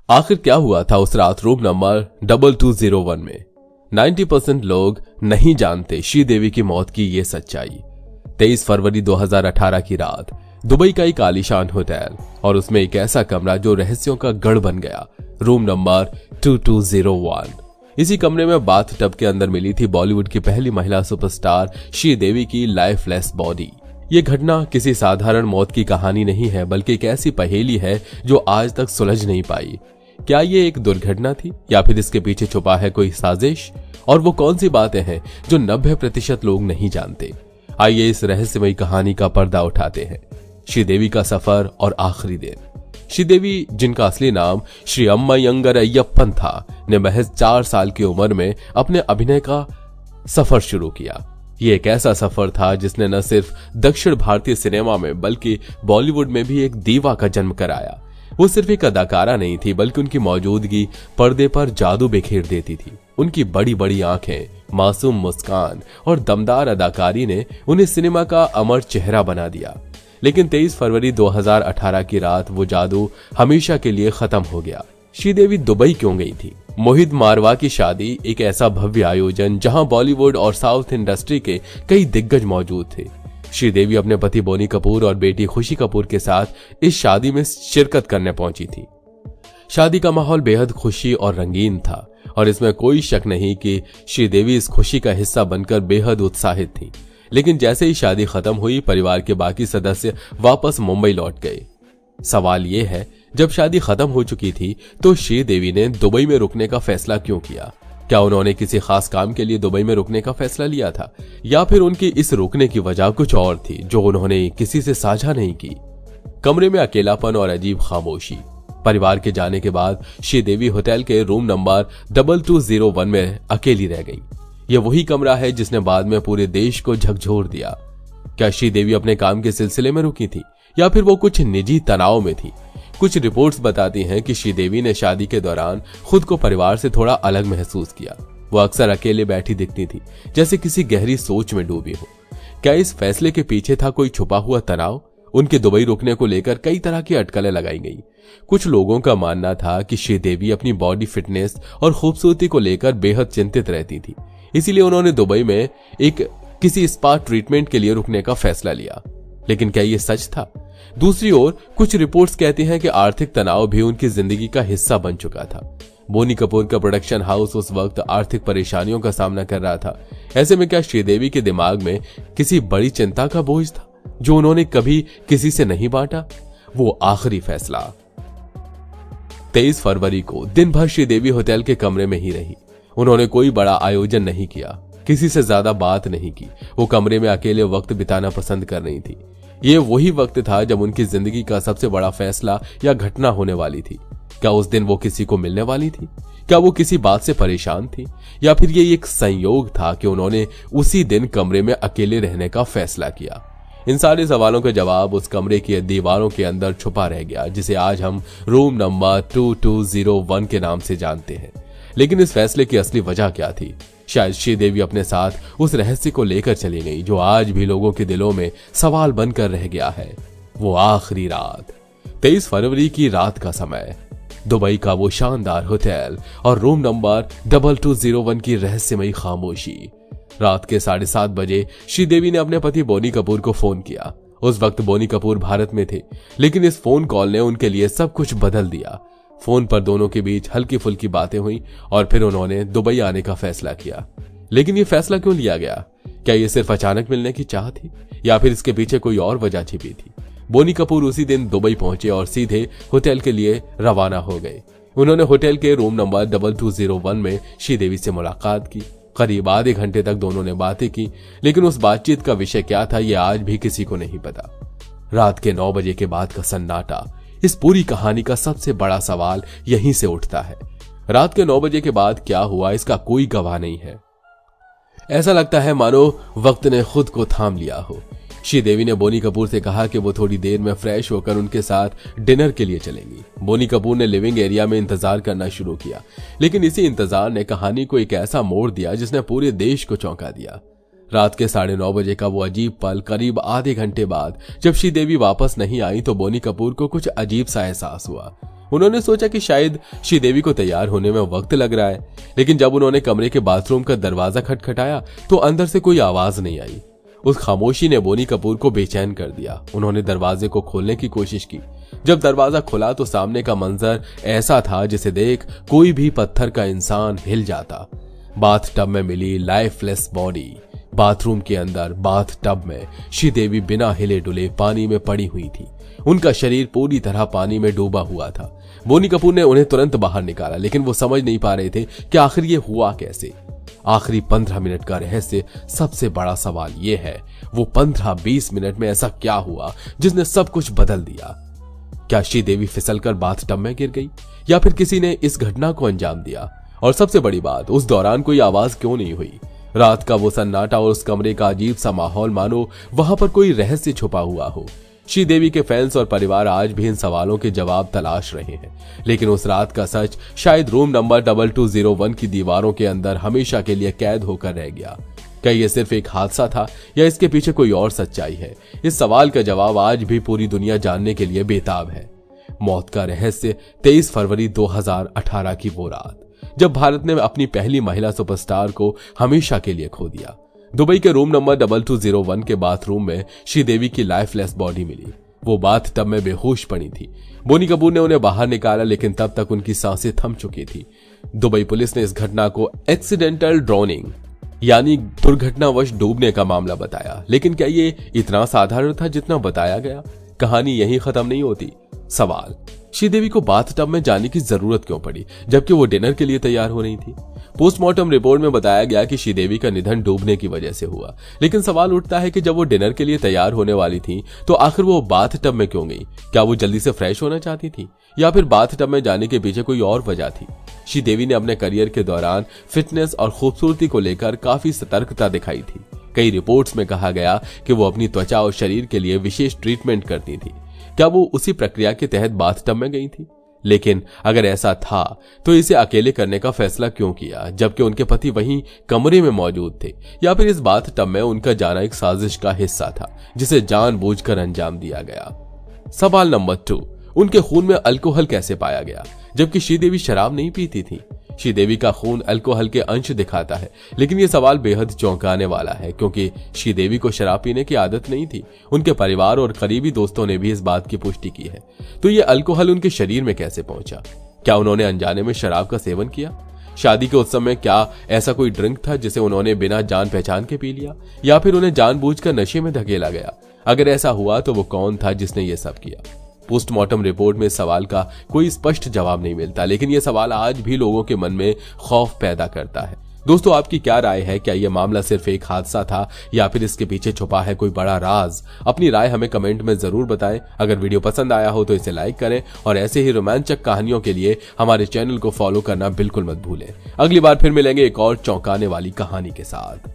आखिर क्या हुआ था उस रात रूम नंबर 2201 में? 90% लोग नहीं जानते श्रीदेवी की मौत की ये सच्चाई। 23 फरवरी 2018 की रात दुबई का एक आलीशान होटल और उसमें एक ऐसा कमरा जो रहस्यों का गढ़ बन गया, रूम नंबर 2201। इसी कमरे में बाथ टब के अंदर मिली थी बॉलीवुड की पहली महिला सुपरस्टार श्रीदेवी की लाइफलेस बॉडी। ये घटना किसी साधारण मौत की कहानी नहीं है, बल्कि एक ऐसी पहेली है जो आज तक सुलझ नहीं पाई। क्या ये एक दुर्घटना थी या फिर इसके पीछे छुपा है कोई साजिश? और वो कौन सी बातें हैं जो 90% लोग नहीं जानते? आइए इस रहस्यमयी कहानी का पर्दा उठाते हैं। श्रीदेवी का सफर और आखिरी दिन। श्रीदेवी, जिनका असली नाम श्री अम्मयंगर अय्यप्पन था, ने महज 4 साल की उम्र में अपने अभिनय का सफर शुरू किया। ये एक ऐसा सफर था जिसने न सिर्फ दक्षिण भारतीय सिनेमा में बल्कि बॉलीवुड में भी एक दीवा का जन्म कराया। वो सिर्फ एक अदाकारा नहीं थी, बल्कि उनकी मौजूदगी पर्दे पर जादू बिखेर देती थी। उनकी बड़ी बड़ी आंखें, मासूम मुस्कान और दमदार अदाकारी ने उन्हें सिनेमा का अमर चेहरा बना दिया। लेकिन 23 फरवरी 2018 की रात वो जादू हमेशा के लिए खत्म हो गया। श्रीदेवी दुबई क्यों गई थी? मोहित मारवा की शादी, एक ऐसा भव्य आयोजन जहां बॉलीवुड और साउथ इंडस्ट्री के कई दिग्गज मौजूद थे। श्रीदेवी अपने पति बोनी कपूर और बेटी खुशी कपूर के साथ इस शादी में शिरकत करने पहुंची थी। शादी का माहौल बेहद खुशी और रंगीन था और इसमें कोई शक नहीं कि श्रीदेवी इस खुशी का हिस्सा बनकर बेहद उत्साहित थी। लेकिन जैसे ही शादी खत्म हुई, परिवार के बाकी सदस्य वापस मुंबई लौट गए। सवाल यह है, जब शादी खत्म हो चुकी थी तो श्रीदेवी ने दुबई में रुकने का फैसला क्यों किया? क्या उन्होंने किसी खास काम के लिए दुबई में रुकने का फैसला लिया था, या फिर उनकी इस रुकने की वजह कुछ और थी जो उन्होंने किसी से साझा नहीं की? कमरे में अकेलापन और अजीब खामोशी। परिवार के जाने के बाद श्रीदेवी होटल के रूम नंबर 2201 में अकेली रह गई। यह वही कमरा है जिसने बाद में पूरे देश को झकझोर दिया। क्या श्रीदेवी अपने काम के सिलसिले में रुकी थी या फिर वो कुछ निजी तनाव में थी? कुछ रिपोर्ट्स बताती हैं कि श्रीदेवी ने शादी के दौरान खुद को परिवार से थोड़ा अलग महसूस किया। वो अक्सर अकेले बैठी दिखती थी, जैसे किसी गहरी सोच में डूबी हो। क्या इस फैसले के पीछे था कोई छुपा हुआ तनाव? उनके दुबई रुकने को लेकर कई तरह की अटकलें लगाई गई। कुछ लोगों का मानना था कि श्रीदेवी अपनी बॉडी फिटनेस और खूबसूरती को लेकर बेहद चिंतित रहती थी, इसीलिए उन्होंने दुबई में किसी स्पा ट्रीटमेंट के लिए रुकने का फैसला लिया। लेकिन क्या यह सच था? दूसरी ओर कुछ रिपोर्ट्स कहती हैं कि आर्थिक तनाव भी उनकी जिंदगी का हिस्सा बन चुका था। बोनी कपूर का प्रोडक्शन हाउस उस वक्त आर्थिक परेशानियों का सामना कर रहा था। ऐसे में क्या श्रीदेवी के दिमाग में किसी बड़ी चिंता का बोझ था जो उन्होंने कभी किसी से नहीं बांटा? वो आखिरी फैसला। 23 फरवरी को दिन भर श्रीदेवी होटल के कमरे में ही रही। उन्होंने कोई बड़ा आयोजन नहीं किया, किसी से ज्यादा बात नहीं की। वो कमरे में अकेले वक्त बिताना पसंद कर रही थी। ये वही वक्त था जब उनकी जिंदगी का सबसे बड़ा फैसला या घटना होने वाली थी। क्या उस दिन वो किसी को मिलने वाली थी? क्या वो किसी बात से परेशान थी? या फिर ये एक संयोग था कि उन्होंने उसी दिन कमरे में अकेले रहने का फैसला किया? इन सारे सवालों का जवाब उस कमरे की दीवारों के अंदर छुपा रह गया, जिसे आज हम रूम नंबर 2201 के नाम से जानते हैं। लेकिन इस फैसले की असली वजह क्या थी? शायद श्रीदेवी अपने साथ उस रहस्य को लेकर चली गई जो आज भी लोगों के दिलों में सवाल बनकर रह गया है। वो आखिरी रात, 23 फरवरी की रात का समय, दुबई का वो शानदार होटल और रूम नंबर 2201 की रहस्यमयी खामोशी। रात के 7:30 बजे श्रीदेवी ने अपने पति बोनी कपूर को फोन किया। उस वक्त बोनी कपूर भारत में थे, लेकिन इस फोन कॉल ने उनके लिए सब कुछ बदल दिया। फोन पर दोनों के बीच हल्की फुल्की बातें हुई और फिर उन्होंने दुबई आने का फैसला किया। लेकिन ये फैसला क्यों लिया गया? क्या ये सिर्फ अचानक मिलने की चाह थी या फिर इसके पीछे कोई और वजह छिपी थी? बोनी कपूर उसी दिन दुबई पहुंचे और सीधे होटल के लिए रवाना हो गए। उन्होंने होटल के रूम नंबर 2201 में श्रीदेवी से मुलाकात की। करीब आधे घंटे तक दोनों ने बातें की, लेकिन उस बातचीत का विषय क्या था यह आज भी किसी को नहीं पता। रात के 9 बजे के बाद का सन्नाटा, इस पूरी कहानी का सबसे बड़ा सवाल यहीं से उठता है। रात के 9 बजे के बाद क्या हुआ इसका कोई गवाह नहीं है। ऐसा लगता है मानो वक्त ने खुद को थाम लिया हो। श्रीदेवी ने बोनी कपूर से कहा कि वो थोड़ी देर में फ्रेश होकर उनके साथ डिनर के लिए चलेंगी। बोनी कपूर ने लिविंग एरिया में इंतजार करना शुरू किया, लेकिन इसी इंतजार ने कहानी को एक ऐसा मोड़ दिया जिसने पूरे देश को चौंका दिया। रात के 9:30 बजे का वो अजीब पल, करीब आधे घंटे बाद जब श्रीदेवी वापस नहीं आई तो बोनी कपूर को कुछ अजीब सा एहसास हुआ। उन्होंने सोचा कि शायद श्रीदेवी को तैयार होने में वक्त लग रहा है, लेकिन जब उन्होंने कमरे के बाथरूम का दरवाजा खटखटाया तो अंदर से कोई आवाज नहीं आई। उस खामोशी ने बोनी कपूर को बेचैन कर दिया। उन्होंने दरवाजे को खोलने की कोशिश की। जब दरवाजा खुला तो सामने का मंजर ऐसा था जिसे देख कोई भी पत्थर का इंसान हिल जाता। बाथटब में मिली लाइफलेस बॉडी। बाथरूम के अंदर बाथटब में श्रीदेवी बिना हिले डुले पानी में पड़ी हुई थी। उनका शरीर पूरी तरह पानी में डूबा हुआ था। बोनी कपूर ने उन्हें तुरंत बाहर निकाला, लेकिन वो समझ नहीं पा रहे थे कि आखिर ये हुआ कैसे। आखिरी 15 मिनट का रहस्य, सबसे बड़ा सवाल ये है, वो 15-20 मिनट में ऐसा क्या हुआ जिसने सब कुछ बदल दिया? क्या श्रीदेवी फिसलकर बाथटब में गिर गई या फिर किसी ने इस घटना को अंजाम दिया? और सबसे बड़ी बात, उस दौरान कोई आवाज क्यों नहीं हुई? रात का वो सन्नाटा और उस कमरे का अजीब सा माहौल, मानो वहां पर कोई रहस्य छुपा हुआ हो। श्रीदेवी के फैंस और परिवार आज भी इन सवालों के जवाब तलाश रहे हैं, लेकिन उस रात का सच शायद रूम नंबर 2201 की दीवारों के अंदर हमेशा के लिए कैद होकर रह गया। क्या ये सिर्फ एक हादसा था या इसके पीछे कोई और सच्चाई है? इस सवाल का जवाब आज भी पूरी दुनिया जानने के लिए बेताब है। मौत का रहस्य, 23 फरवरी 2018 की वो रात जब भारत ने अपनी पहली महिला सुपरस्टार को हमेशा के लिए खो दिया। दुबई के रूम नंबर 2201 के बाथरूम में श्रीदेवी की लाइफलेस बॉडी मिली। वो बाथटब में बेहोश पड़ी थी। बोनी कपूर ने उन्हें बाहर निकाला, लेकिन तब तक उनकी सांसें थम चुकी थी। दुबई पुलिस ने इस घटना को एक्सीडेंटल ड्रोनिंग यानी दुर्घटनावश डूबने का मामला बताया, लेकिन क्या ये इतना साधारण था जितना बताया गया? कहानी यहीं खत्म नहीं होती। सवाल, श्रीदेवी को बाथटब में जाने की जरूरत क्यों पड़ी जबकि वो डिनर के लिए तैयार हो रही थी? पोस्टमार्टम रिपोर्ट में बताया गया कि श्रीदेवी का निधन डूबने की वजह से हुआ, लेकिन सवाल उठता है कि जब वो डिनर के लिए तैयार होने वाली थी तो आखिर वो बाथटब में क्यों गई? क्या वो जल्दी से फ्रेश होना चाहती थी या फिर बाथटब में जाने के पीछे कोई और वजह थी? श्रीदेवी ने अपने करियर के दौरान फिटनेस और खूबसूरती को लेकर काफी सतर्कता दिखाई थी। कई रिपोर्ट्स में कहा गया कि वो अपनी त्वचा और शरीर के लिए विशेष ट्रीटमेंट करती थी। क्या वो उसी प्रक्रिया के तहत बाथटब में गई थी? लेकिन अगर ऐसा था तो इसे अकेले करने का फैसला क्यों किया जबकि उनके पति वहीं कमरे में मौजूद थे? या फिर इस बाथटब में उनका जाना एक साजिश का हिस्सा था जिसे जानबूझकर अंजाम दिया गया? सवाल नंबर 2, उनके खून में अल्कोहल कैसे पाया गया जबकि श्रीदेवी शराब नहीं पीती थी? श्रीदेवी का खून अल्कोहल के अंश दिखाता है, लेकिन यह सवाल बेहद चौंकाने वाला है क्योंकि श्रीदेवी को शराब पीने की आदत नहीं थी। उनके परिवार और करीबी दोस्तों ने भी इस बात की पुष्टि की है। तो ये अल्कोहल उनके शरीर में कैसे पहुंचा? क्या उन्होंने अनजाने में शराब का सेवन किया? शादी के उत्सव में क्या ऐसा कोई ड्रिंक था जिसे उन्होंने बिना जान पहचान के पी लिया या फिर उन्हें जानबूझकर नशे में धकेला गया? अगर ऐसा हुआ तो वो कौन था जिसने ये सब किया? पोस्टमार्टम रिपोर्ट में सवाल का कोई स्पष्ट जवाब नहीं मिलता, लेकिन यह सवाल आज भी लोगों के मन में खौफ पैदा करता है। दोस्तों, आपकी क्या राय है? क्या यह मामला सिर्फ एक हादसा था या फिर इसके पीछे छुपा है कोई बड़ा राज? अपनी राय हमें कमेंट में जरूर बताएं। अगर वीडियो पसंद आया हो तो इसे लाइक करें और ऐसे ही रोमांचक कहानियों के लिए हमारे चैनल को फॉलो करना बिल्कुल मत भूलें। अगली बार फिर मिलेंगे एक और चौंकाने वाली कहानी के साथ।